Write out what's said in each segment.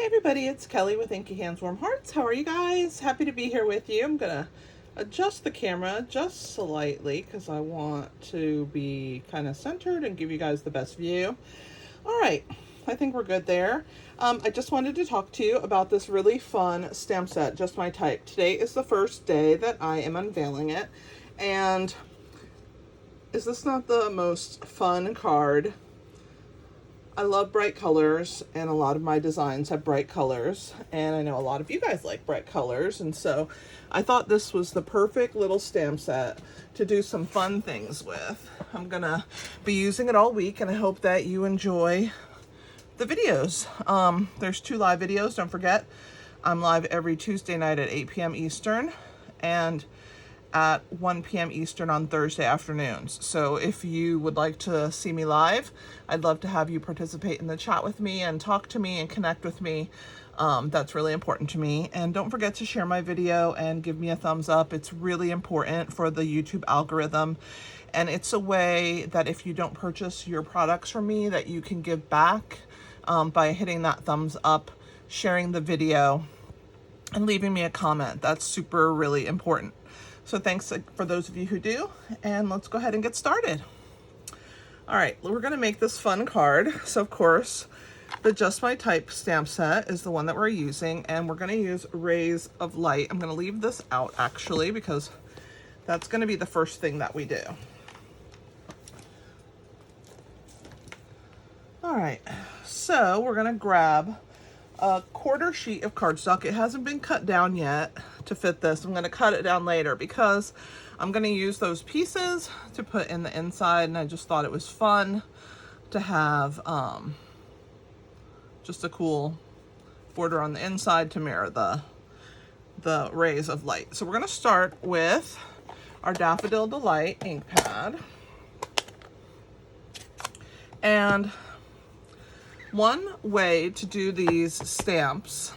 Everybody, it's Kelly with Inky Hands Warm Hearts. How are you guys? Happy to be here with you. I'm gonna adjust the camera just slightly because I want to be kind of centered and give you guys the best view. All right, I think we're good there. I just wanted to talk to you about this really fun stamp set, Just My Type. Today is the first day that I am unveiling it, and is this not the most fun card? I love bright colors, and a lot of my designs have bright colors, and I know a lot of you guys like bright colors, and so I thought this was the perfect little stamp set to do some fun things with. I'm gonna be using it all week, and I hope that you enjoy the videos. There's 2 live videos, don't forget. I'm live every Tuesday night at 8 p.m. Eastern, and at 1 p.m. Eastern on Thursday afternoons. So if you would like to see me live, I'd love to have you participate in the chat with me and talk to me and connect with me. That's really important to me. And don't forget to share my video and give me a thumbs up. It's really important for the YouTube algorithm. And it's a way that if you don't purchase your products from me, that you can give back by hitting that thumbs up, sharing the video, and leaving me a comment. That's really important. So thanks for those of you who do, and let's go ahead and get started. All right, we're gonna make this fun card. So of course, the Just My Type stamp set is the one that we're using, and we're gonna use Rays of Light. I'm gonna leave this out actually, because that's gonna be the first thing that we do. All right, so we're gonna grab a 1/4 sheet of cardstock. It hasn't been cut down yet to fit this. I'm going to cut it down later because I'm going to use those pieces to put in the inside, and I just thought it was fun to have just a cool border on the inside to mirror the rays of light. So we're going to start with our Daffodil Delight ink pad, and one way to do these stamps,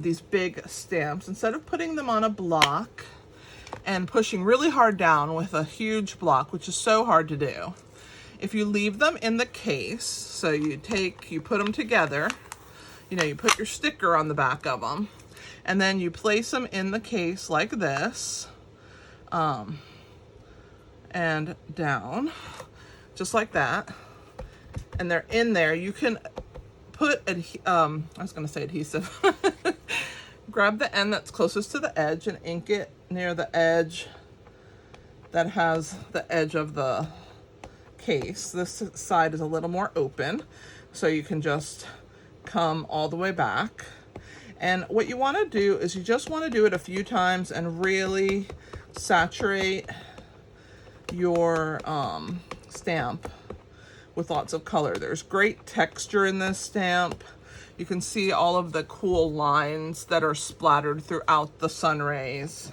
these big stamps, instead of putting them on a block and pushing really hard down with a huge block, which is so hard to do, if you leave them in the case, so you put them together, you put your sticker on the back of them, and then you place them in the case like this, and down, just like that. And they're in there, you can put, I was gonna say adhesive. Grab the end that's closest to the edge and ink it near the edge that has the edge of the case. This side is a little more open, so you can just come all the way back. And what you wanna do is you just wanna do it a few times and really saturate your stamp with lots of color. There's great texture in this stamp. You can see all of the cool lines that are splattered throughout the sun rays,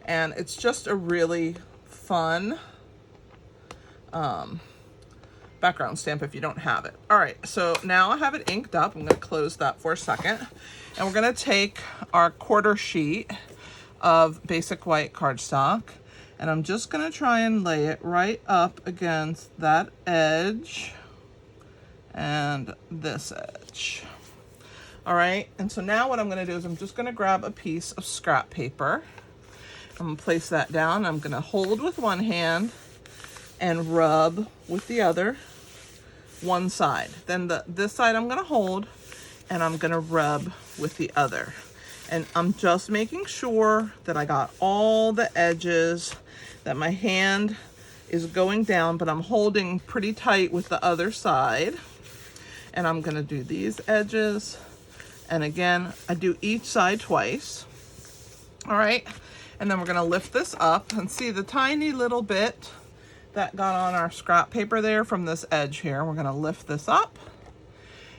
and it's just a really fun background stamp if you don't have it. All right, so now I have it inked up. I'm going to close that for a second, and we're going to take our 1/4 sheet of basic white cardstock, and I'm just going to try and lay it right up against that edge and this edge. All right, and so now what I'm going to do is I'm just going to grab a piece of scrap paper. I'm going to place that down. I'm going to hold with one hand and rub with the other, one side. Then this side I'm going to hold, and I'm going to rub with the other. And I'm just making sure that I got all the edges, that my hand is going down, but I'm holding pretty tight with the other side. And I'm gonna do these edges. And again, I do each side twice. All right, and then we're gonna lift this up and see the tiny little bit that got on our scrap paper there from this edge here. We're gonna lift this up,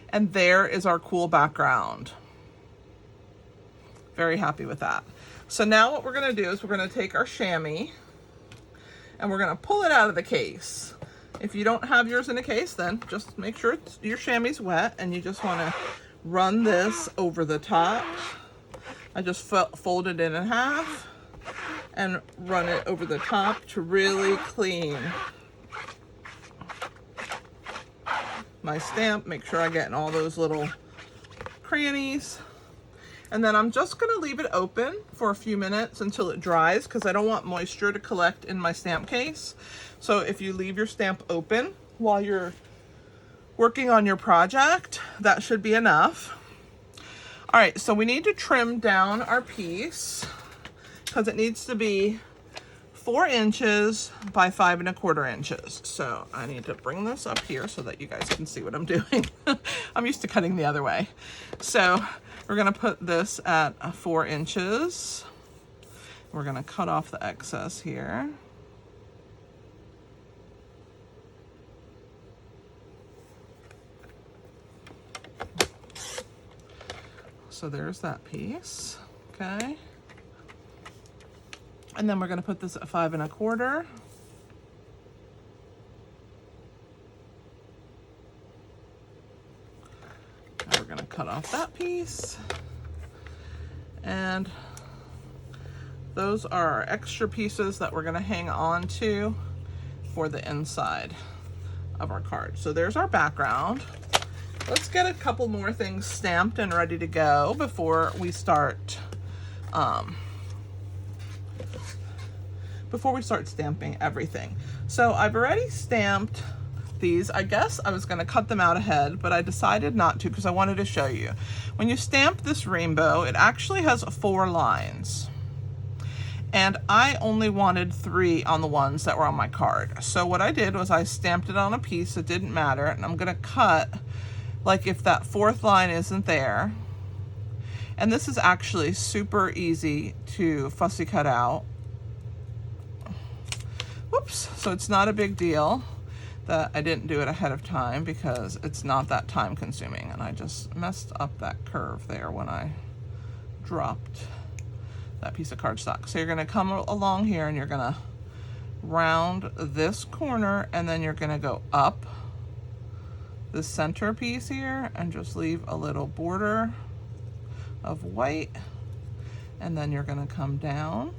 and there is our cool background. Very happy with that. So now what we're gonna do is we're gonna take our chamois and we're gonna pull it out of the case. If you don't have yours in a case, then just make sure your chamois is wet, and you just wanna run this over the top. I just fold it in half and run it over the top to really clean my stamp. Make sure I get in all those little crannies. And then I'm just gonna leave it open for a few minutes until it dries, because I don't want moisture to collect in my stamp case. So if you leave your stamp open while you're working on your project, that should be enough. All right, so we need to trim down our piece because it needs to be 4 inches by 5 1/4 inches. So I need to bring this up here so that you guys can see what I'm doing. I'm used to cutting the other way. So we're gonna put this at 4 inches. We're gonna cut off the excess here. So there's that piece, okay? And then we're gonna put this at 5 1/4. And we're gonna cut off that piece. And those are our extra pieces that we're gonna hang on to for the inside of our card. So there's our background. Let's get a couple more things stamped and ready to go before we start stamping everything. So I've already stamped these. I guess I was gonna cut them out ahead, but I decided not to because I wanted to show you. When you stamp this rainbow, it actually has 4 lines. And I only wanted 3 on the ones that were on my card. So what I did was I stamped it on a piece that didn't matter, and I'm gonna cut like if that 4th line isn't there. And this is actually super easy to fussy cut out. Whoops, so it's not a big deal that I didn't do it ahead of time because it's not that time consuming. And I just messed up that curve there when I dropped that piece of cardstock. So you're gonna come along here and you're gonna round this corner, and then you're gonna go up the center piece here and just leave a little border of white. And then you're gonna come down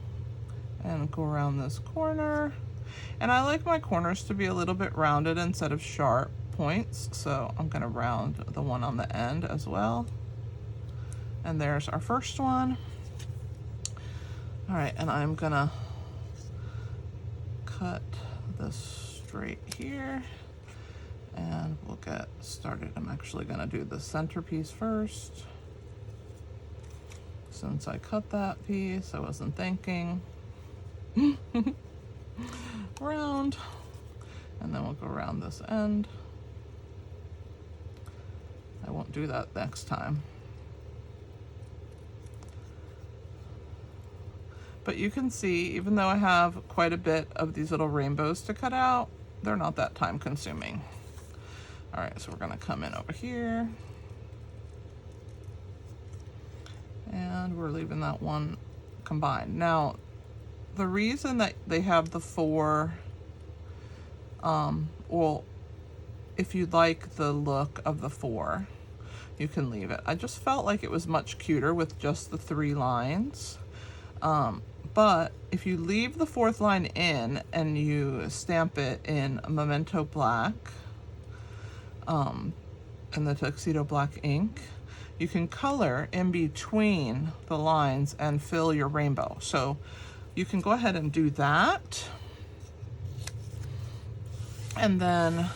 and go around this corner. And I like my corners to be a little bit rounded instead of sharp points. So I'm gonna round the one on the end as well. And there's our first one. All right, and I'm gonna cut this straight here and we'll get started. I'm actually gonna do the centerpiece first. Since I cut that piece, I wasn't thinking. Round, and then we'll go around this end. I won't do that next time. But you can see, even though I have quite a bit of these little rainbows to cut out, they're not that time consuming. All right, so we're gonna come in over here. And we're leaving that one combined. Now, the reason that they have the 4, well, if you like the look of the 4, you can leave it. I just felt like it was much cuter with just the 3 lines. But if you leave the 4th line in and you stamp it in Memento Black, in the Tuxedo Black ink, you can color in between the lines and fill your rainbow. So you can go ahead and do that. And then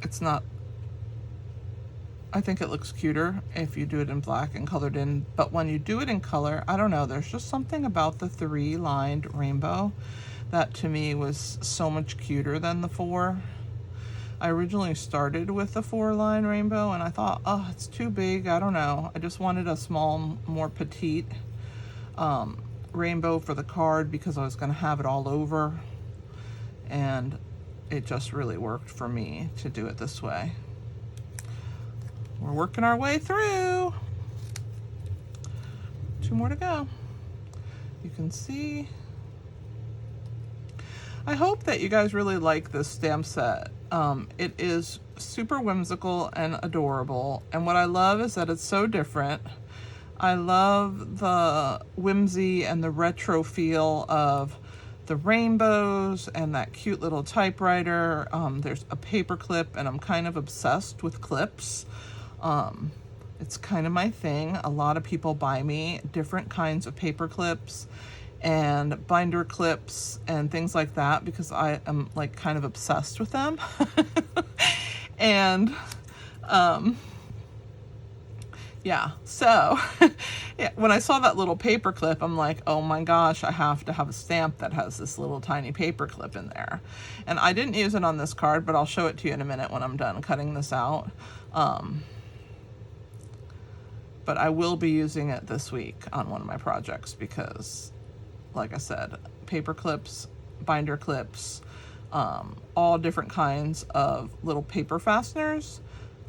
it's not, I think it looks cuter if you do it in black and colored in, but when you do it in color, I don't know, there's just something about the 3-lined rainbow that to me was so much cuter than the 4. I originally started with the 4-line rainbow and I thought, oh, it's too big, I don't know. I just wanted a small, more petite rainbow for the card because I was gonna have it all over, and it just really worked for me to do it this way. We're working our way through. 2 more to go. You can see. I hope that you guys really like this stamp set. It is super whimsical and adorable, and what I love is that it's so different. I love the whimsy and the retro feel of the rainbows and that cute little typewriter. There's a paper clip, and I'm kind of obsessed with clips It's kind of my thing. A lot of people buy me different kinds of paper clips and binder clips and things like that because I am like kind of obsessed with them. And yeah, so yeah, when I saw that little paper clip, I'm like, oh my gosh, I have to have a stamp that has this little tiny paper clip in there. And I didn't use it on this card, but I'll show it to you in a minute when I'm done cutting this out. But I will be using it this week on one of my projects because, like I said, paper clips, binder clips, all different kinds of little paper fasteners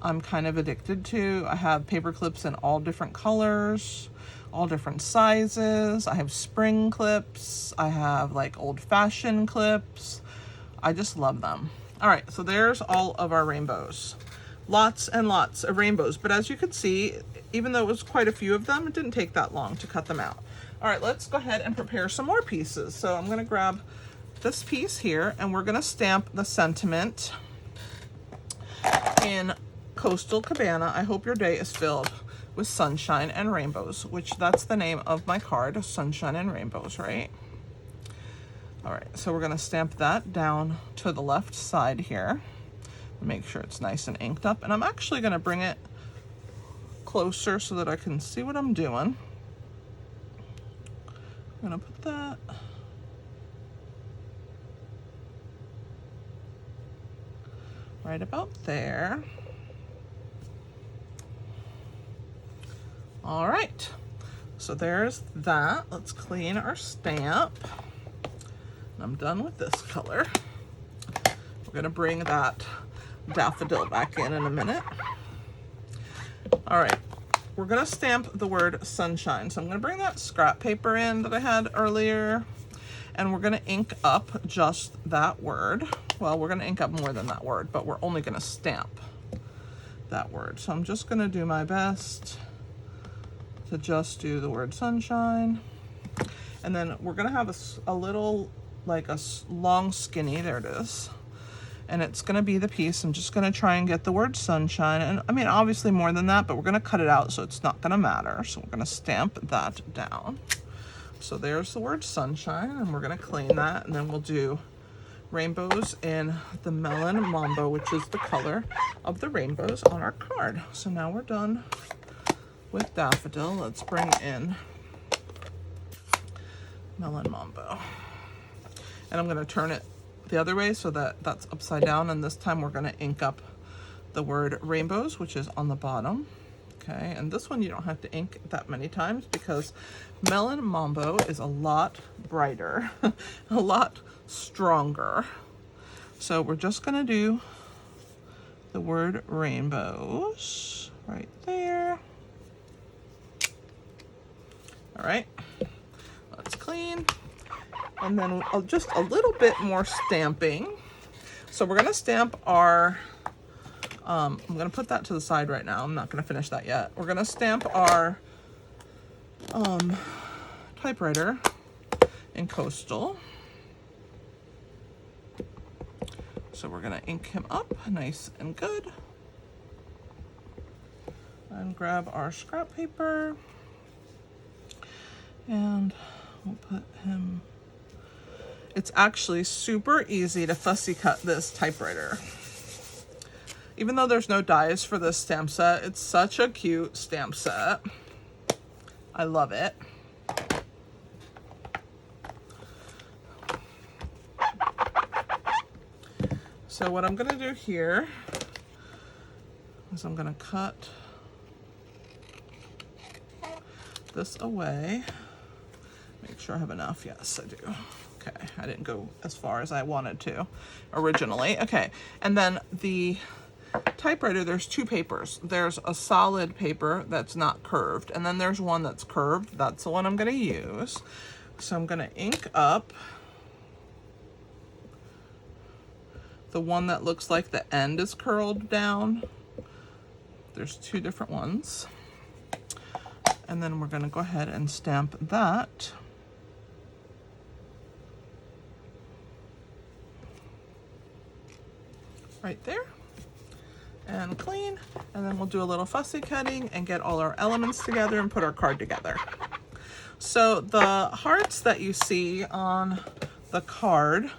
I'm kind of addicted to. I have paper clips in all different colors, all different sizes. I have spring clips. I have like old-fashioned clips. I just love them. All right, so there's all of our rainbows. Lots and lots of rainbows, but as you can see, even though it was quite a few of them, it didn't take that long to cut them out. All right, let's go ahead and prepare some more pieces. So I'm gonna grab this piece here and we're gonna stamp the sentiment in Coastal Cabana. I hope your day is filled with sunshine and rainbows, which that's the name of my card, Sunshine and Rainbows, right? All right, so we're gonna stamp that down to the left side here. Make sure it's nice and inked up. And I'm actually gonna bring it closer so that I can see what I'm doing. I'm gonna put that right about there. All right, so there's that. Let's clean our stamp. I'm done with this color. We're gonna bring that daffodil back in a minute. All right, we're gonna stamp the word sunshine. So I'm gonna bring that scrap paper in that I had earlier, and we're gonna ink up just that word. Well, we're gonna ink up more than that word, but we're only gonna stamp that word. So I'm just gonna do my best to just do the word sunshine. And then we're gonna have a little, like a long skinny, there it is. And it's gonna be the piece. I'm just gonna try and get the word sunshine. And I mean, obviously more than that, but we're gonna cut it out so it's not gonna matter. So we're gonna stamp that down. So there's the word sunshine, and we're gonna clean that, and then we'll do rainbows in the Melon Mambo, which is the color of the rainbows on our card. So now we're done with daffodil. Let's bring in Melon Mambo. And I'm gonna turn it the other way so that that's upside down, and this time we're gonna ink up the word rainbows, which is on the bottom. Okay, and this one you don't have to ink that many times because Melon Mambo is a lot brighter, a lot stronger. So we're just gonna do the word rainbows right there. All right, let's clean. And then just a little bit more stamping. So we're gonna stamp our, I'm gonna put that to the side right now. I'm not gonna finish that yet. We're gonna stamp our typewriter in Coastal. So we're gonna ink him up nice and good. And grab our scrap paper. And we'll put him. It's actually super easy to fussy cut this typewriter. Even though there's no dies for this stamp set, it's such a cute stamp set. I love it. So what I'm gonna do here is I'm gonna cut this away. Make sure I have enough. Yes, I do. Okay, I didn't go as far as I wanted to originally. Okay, and then the typewriter, there's two papers. There's a solid paper that's not curved, and then there's one that's curved. That's the one I'm gonna use. So I'm gonna ink up the one that looks like the end is curled down. There's two different ones. And then we're gonna go ahead and stamp that. Right there. and clean, and then we'll do a little fussy cutting and get all our elements together and put our card together. So the hearts that you see on the card,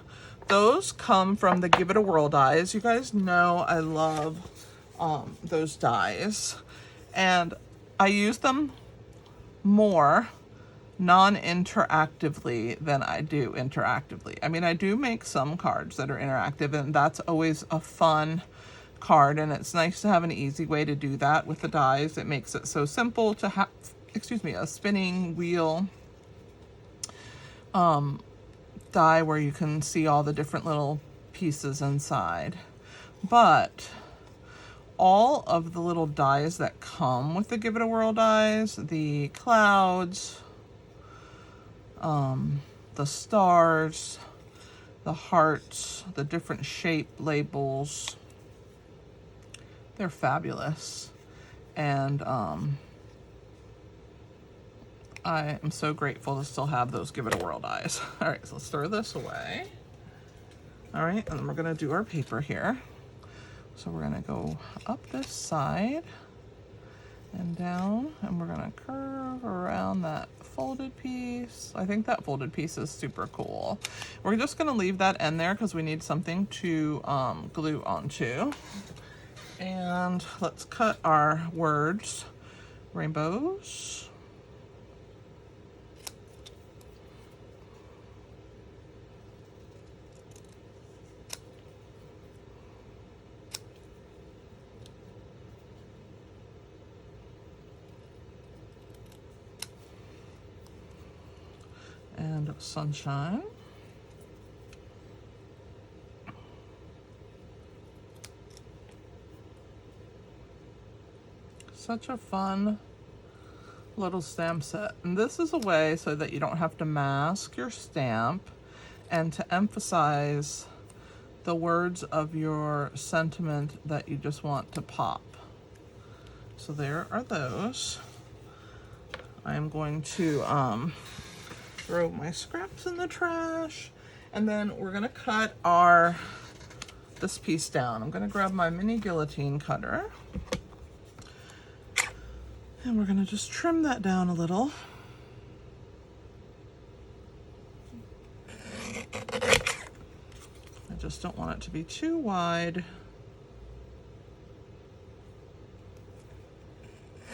those come from the Give It a Whirl dies. You guys know I love those dies, and I use them more non-interactively than I do interactively. I mean, I do make some cards that are interactive, and that's always a fun card, and it's nice to have an easy way to do that with the dies. It makes it so simple to have, excuse me, a spinning wheel die where you can see all the different little pieces inside. But all of the little dies that come with the Give It a Whirl dies, the clouds, the stars, the hearts, the different shape labels, they're fabulous. And I am so grateful to still have those Give It a Whirl dies. All right, so let's throw this away. All right, and then we're gonna do our paper here. So we're gonna go up this side and down, and we're gonna curve around that folded piece. I think that folded piece is super cool. We're just gonna leave that in there because we need something to glue onto. And let's cut our words, rainbows. And sunshine. Such a fun little stamp set. And this is a way so that you don't have to mask your stamp and to emphasize the words of your sentiment that you just want to pop. So there are those. I am going to throw my scraps in the trash, and then we're gonna cut this piece down. I'm gonna grab my mini guillotine cutter, and we're gonna just trim that down a little. I just don't want it to be too wide.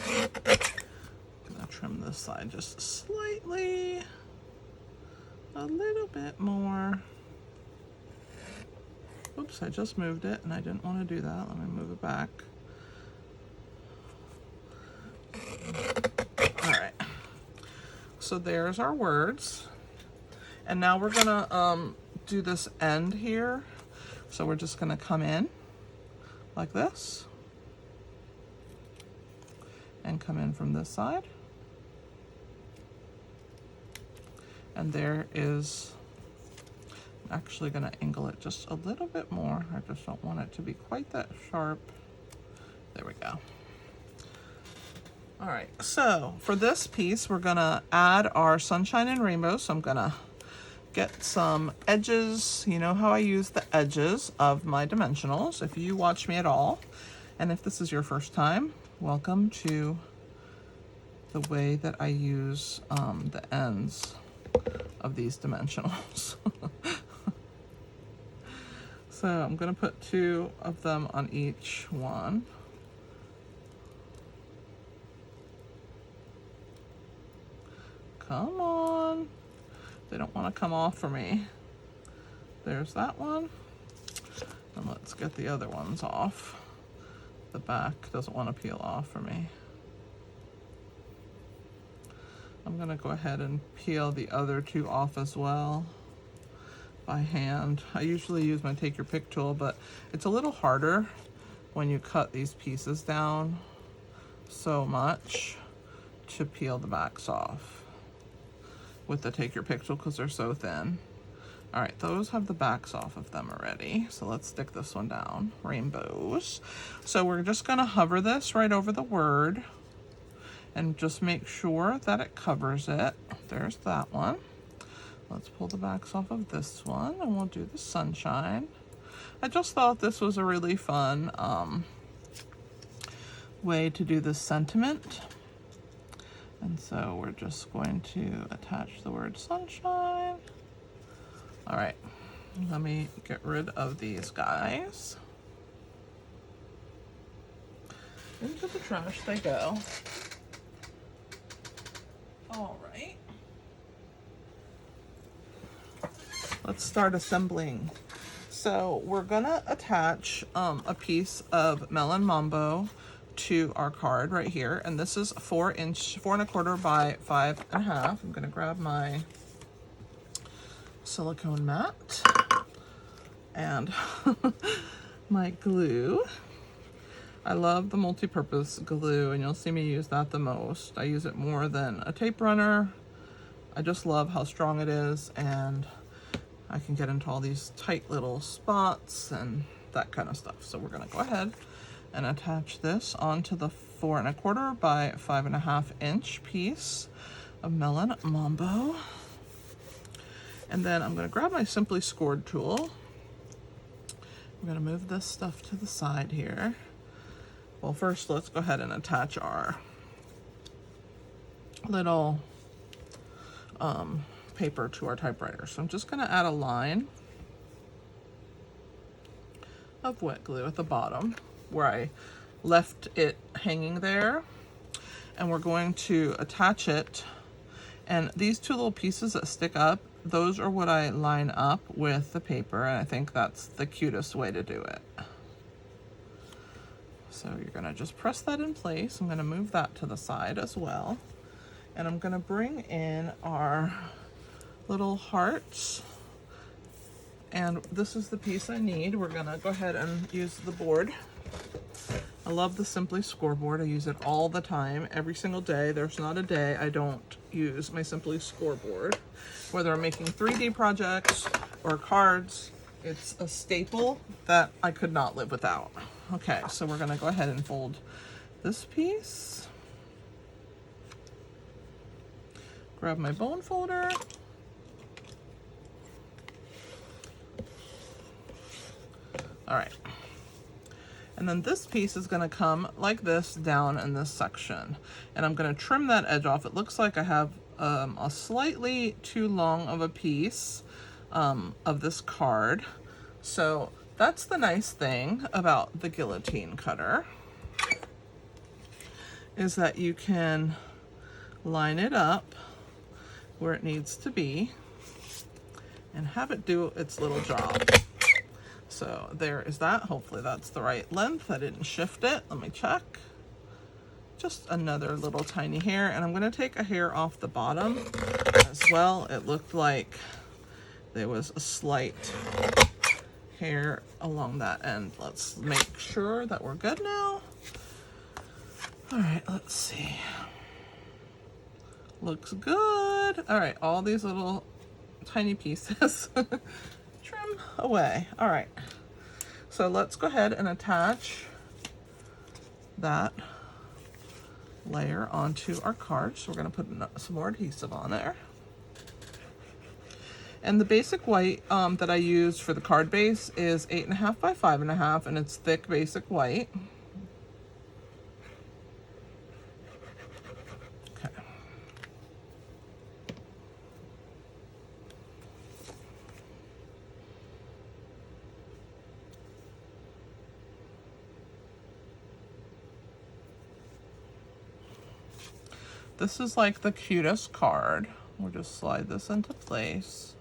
I'm gonna trim this side just slightly. A little bit more. Oops, I just moved it and I didn't want to do that. Let me move it back. All right. So there's our words. And now we're gonna do this end here. So we're just gonna come in like this and come in from this side. And there is, I'm actually gonna angle it just a little bit more. I just don't want it to be quite that sharp. There we go. All right, so for this piece, we're gonna add our sunshine and rainbow. So I'm gonna get some edges. You know how I use the edges of my dimensionals, if you watch me at all. And if this is your first time, welcome to the way that I use the ends of these dimensionals. So I'm gonna put 2 of them on each one. Come on. They don't want to come off for me. There's that one. And let's get the other ones off. The back doesn't want to peel off for me. I'm gonna go ahead and peel the other 2 off as well by hand. I usually use my Take Your Pick tool, but it's a little harder when you cut these pieces down so much to peel the backs off with the Take Your Pick tool because they're so thin. All right, those have the backs off of them already. So let's stick this one down, rainbows. So we're just gonna hover this right over the word and just make sure that it covers it. There's that one. Let's pull the backs off of this one and we'll do the sunshine. I just thought this was a really fun way to do this sentiment. And so we're just going to attach the word sunshine. All right, let me get rid of these guys. Into the trash they go. All right. Let's start assembling. So we're gonna attach a piece of Melon Mambo to our card right here. And this is 4 1/4 by 5.5. I'm gonna grab my silicone mat and my glue. I love the multi-purpose glue, and you'll see me use that the most. I use it more than a tape runner. I just love how strong it is, and I can get into all these tight little spots and that kind of stuff. So we're gonna go ahead and attach this onto the 4 1/4 by 5.5 inch piece of Melon Mambo. And then I'm gonna grab my Simply Scored tool. I'm gonna move this stuff to the side here. Well, first let's go ahead and attach our little paper to our typewriter. So I'm just gonna add a line of wet glue at the bottom where I left it hanging there. And we're going to attach it. And these 2 little pieces that stick up, those are what I line up with the paper, and I think that's the cutest way to do it. So you're gonna just press that in place. I'm gonna move that to the side as well. And I'm gonna bring in our little hearts. And this is the piece I need. We're gonna go ahead and use the board. I love the Simply Scoreboard. I use it all the time, every single day. There's not a day I don't use my Simply Scoreboard. Whether I'm making 3D projects or cards, it's a staple that I could not live without. Okay, so we're gonna go ahead and fold this piece. Grab my bone folder. All right. And then this piece is gonna come like this down in this section. And I'm gonna trim that edge off. It looks like I have a slightly too long of a piece of this card. So that's the nice thing about the guillotine cutter, is that you can line it up where it needs to be and have it do its little job. So there is that. Hopefully that's the right length. I didn't shift it. Let me check. Just another little tiny hair, and I'm gonna take a hair off the bottom as well. It looked like there was a slight hair along that end. Let's make sure that we're good now. All right, let's see. Looks good. All right, all these little tiny pieces. Trim away. All right, so let's go ahead and attach that layer onto our card. So we're going to put some more adhesive on there. And the basic white that I use for the card base is 8.5 by 5.5, and it's thick basic white. Okay. This is like the cutest card. We'll just slide this into place.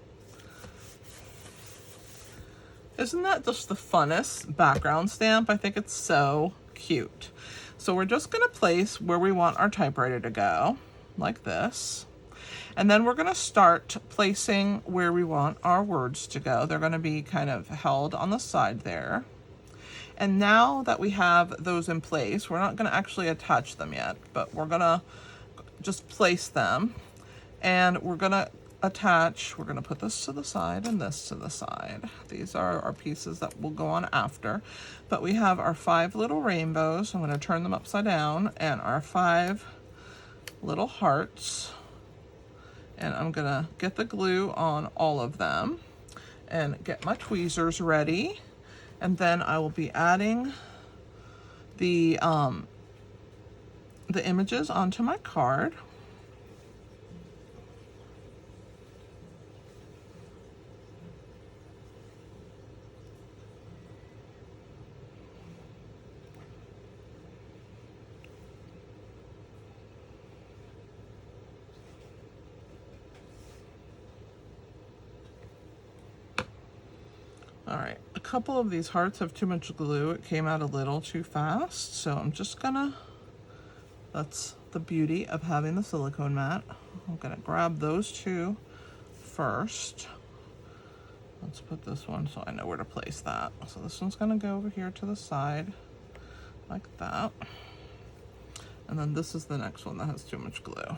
Isn't that just the funnest background stamp? I think it's so cute. So we're just gonna place where we want our typewriter to go, like this. And then we're gonna start placing where we want our words to go. They're gonna be kind of held on the side there. And now that we have those in place, we're not gonna actually attach them yet, but we're gonna just place them. And we're gonna attach, we're gonna put this to the side and this to the side. These are our pieces that will go on after. But we have our 5 little rainbows. I'm gonna turn them upside down, and our 5 little hearts. And I'm gonna get the glue on all of them and get my tweezers ready. And then I will be adding the the images onto my card. All right, a couple of these hearts have too much glue. It came out a little too fast, so I'm just gonna, that's the beauty of having the silicone mat. I'm gonna grab those two first. Let's put this one so I know where to place that. So this one's gonna go over here to the side, like that. And then this is the next one that has too much glue.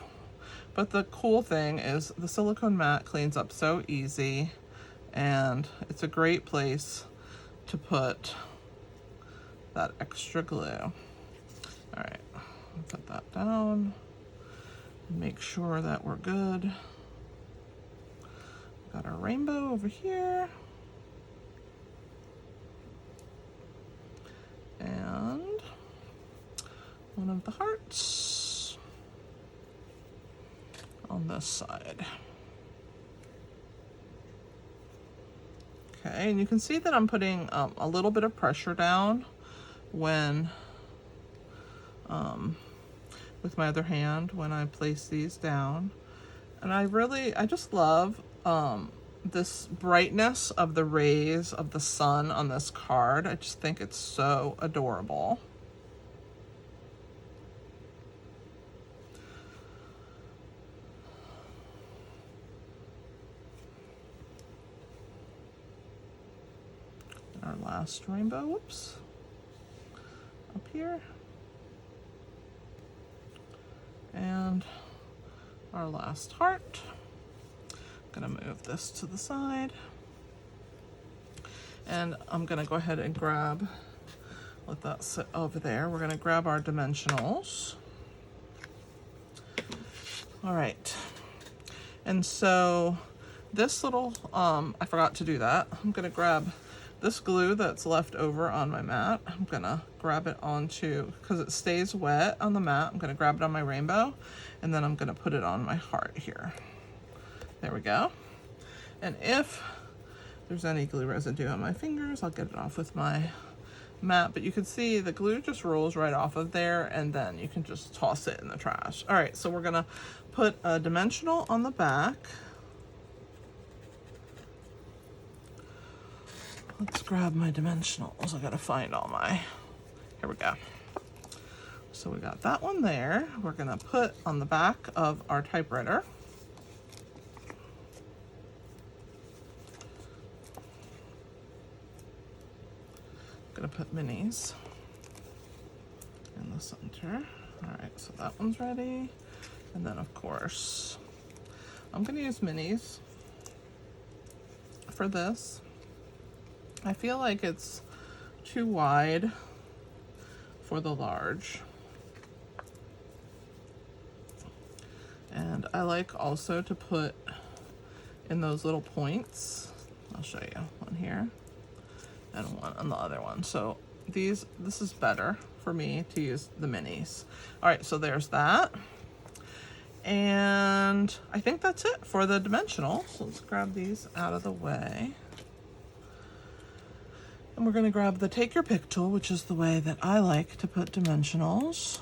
But the cool thing is the silicone mat cleans up so easy, and it's a great place to put that extra glue. All right, put that down. Make sure that we're good. Got our rainbow over here. And one of the hearts on this side. Okay, and you can see that I'm putting a little bit of pressure down when, with my other hand, when I place these down. And I just love this brightness of the rays of the sun on this card. I just think it's so adorable. Our last rainbow, whoops, up here. And our last heart. I'm gonna move this to the side. And I'm gonna go ahead and grab, let that sit over there. We're gonna grab our dimensionals. All right. And so this little, I forgot to do that. I'm gonna grab this glue that's left over on my mat. I'm gonna grab it onto, because it stays wet on the mat, I'm gonna grab it on my rainbow, and then I'm gonna put it on my heart here. There we go. And if there's any glue residue on my fingers, I'll get it off with my mat, but you can see the glue just rolls right off of there, and then you can just toss it in the trash. All right, so we're gonna put a dimensional on the back. Let's grab my dimensionals. I gotta find all my, here we go. So we got that one there. We're gonna put on the back of our typewriter. Gonna put minis in the center. All right, so that one's ready. And then of course, I'm gonna use minis for this. I feel like it's too wide for the large. And I like also to put in those little points. I'll show you one here and one on the other one. So this is better for me to use the minis. All right, so there's that. And I think that's it for the dimensional. So let's grab these out of the way. And we're gonna grab the take your pick tool, which is the way that I like to put dimensionals.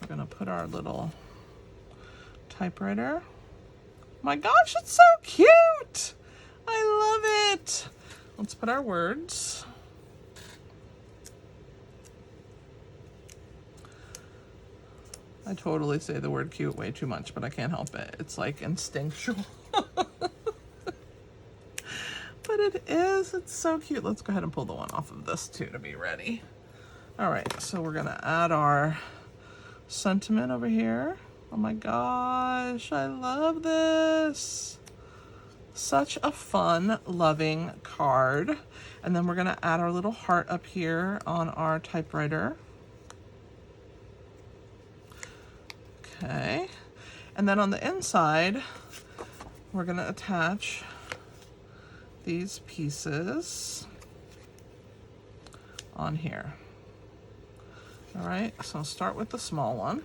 We're gonna put our little typewriter. My gosh, it's so cute! I love it! Let's put our words. I totally say the word cute way too much, but I can't help it. It's like instinctual. But it is, it's so cute. Let's go ahead and pull the one off of this too to be ready. All right, so we're gonna add our sentiment over here. Oh my gosh, I love this. Such a fun, loving card. And then we're gonna add our little heart up here on our typewriter. Okay, and then on the inside, we're gonna attach these pieces on here. All right, so I'll start with the small one.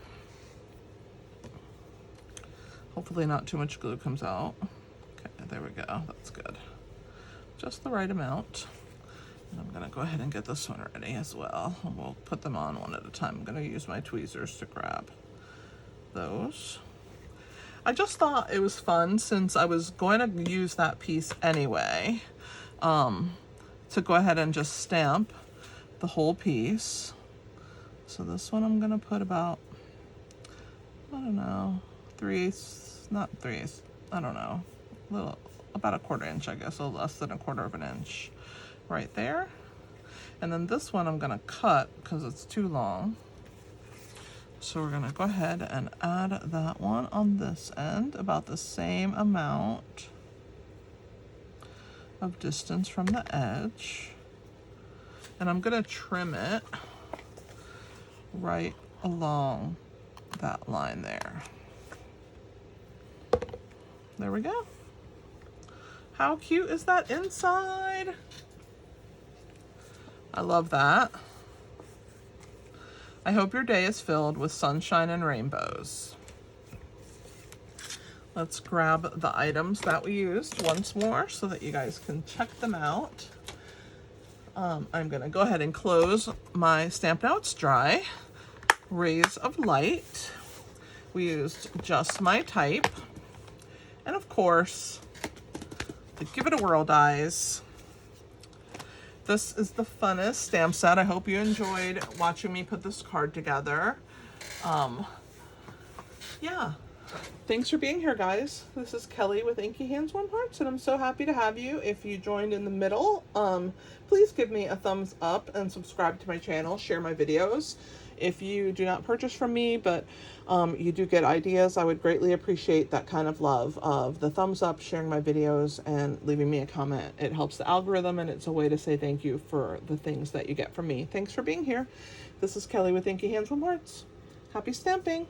Hopefully not too much glue comes out. Okay, there we go, that's good. Just the right amount. And I'm gonna go ahead and get this one ready as well. And we'll put them on one at a time. I'm gonna use my tweezers to grab those. I just thought it was fun, since I was going to use that piece anyway, to go ahead and just stamp the whole piece. So this one I'm gonna put about, I don't know, 3/8, not 3/8, I don't know, about a 1/4 inch, I guess, a little less than a 1/4 of an inch right there. And then this one I'm gonna cut because it's too long. So we're gonna go ahead and add that one on this end, about the same amount of distance from the edge. And I'm gonna trim it right along that line there. There we go. How cute is that inside? I love that. I hope your day is filled with sunshine and rainbows. Let's grab the items that we used once more so that you guys can check them out. I'm gonna go ahead and close my Stampin' Up! It's Dry Rays of Light. We used Just My Type. And of course, the Give It a Whirl dies. This is the funnest stamp set. I hope you enjoyed watching me put this card together. Yeah. Thanks for being here, guys. This is Kelly with Inky Hands Warm Hearts, and I'm so happy to have you. If you joined in the middle, please give me a thumbs up and subscribe to my channel, share my videos. If you do not purchase from me, but you do get ideas, I would greatly appreciate that kind of love of the thumbs up, sharing my videos, and leaving me a comment. It helps the algorithm, and it's a way to say thank you for the things that you get from me. Thanks for being here. This is Kelly with Inky Hands Warm Hearts. Happy stamping!